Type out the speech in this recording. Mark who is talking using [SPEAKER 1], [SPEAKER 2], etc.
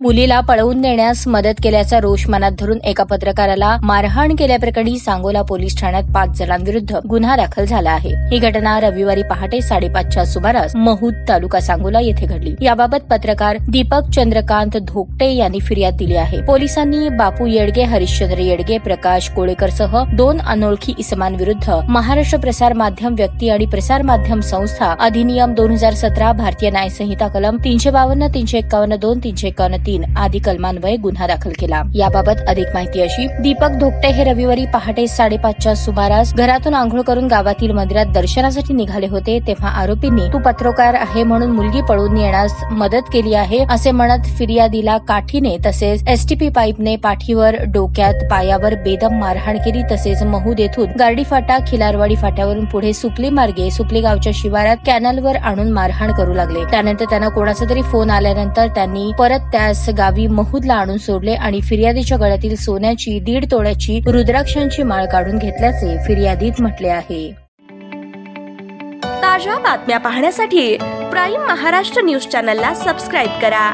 [SPEAKER 1] मुलीला पळवून नेण्यास मदत केल्याचा रोष मनात धरून एका पत्रकाराला मारहाण केल्याप्रकरणी सांगोला पोलीस ठाण्यात 5 जणांविरुद्ध गुन्हा दाखल झाला आहे। ही घटना रविवारी पहाटे 5:30च्या सुमारास महूद तालुका सांगोला येथे घडली। याबाबत पत्रकार दीपक चंद्रकांत धोकटे यांनी फिर्याद दिली आहे। पोलिसांनी बापू येडगे, हरिश्चंद्र येडगे, प्रकाश कोळेकरसह 2 अनोळखी इसमांविरुद्ध महाराष्ट्र प्रसार माध्यम व्यक्ती आणि प्रसार माध्यम संस्था अधिनियम 2017, भारतीय न्याय संहिता कलम 352, 351(2), 351(3) आदी कलमान्वये गुन्हा दाखल केला। याबाबत अधिक माहिती अशी, दीपक धोकटे हे रविवारी पहाटे 5:30च्या सुमारास घरातून आंघोळ करून गावातील मंदिरात दर्शनासाठी निघाले होते, तेव्हा आरोपींनी तू पत्रकार आहे म्हणून मुलगी पळून येण्यास मदत केली आहे असे म्हणत फिर्यादीला काठीने तसेच एसटीपी पाईपने पाठीवर, डोक्यात, पायावर बेदम मारहाण केली। तसेच महूद येथून गारडी फाटा, खिलारवाडी फाट्यावरून पुढे सुपली मार्गे सुपली गावच्या शिवारात कॅनलवर आणून मारहाण करू लागले। त्यानंतर त्यांना कोणाचा तरी फोन आल्यानंतर त्यांनी परत त्यास गावी महूदला आणून सोडले आणि फिर्यादीच्या गळ्यातील सोन्याची 1.5 तोळ्याची रुद्राक्षांची माळ काढून घेतल्याचे फिर्यादीत म्हटले आहे।
[SPEAKER 2] ताज्या बातम्या पाहण्यासाठी प्राईम महाराष्ट्र न्यूज चॅनलला सबस्क्राईब करा।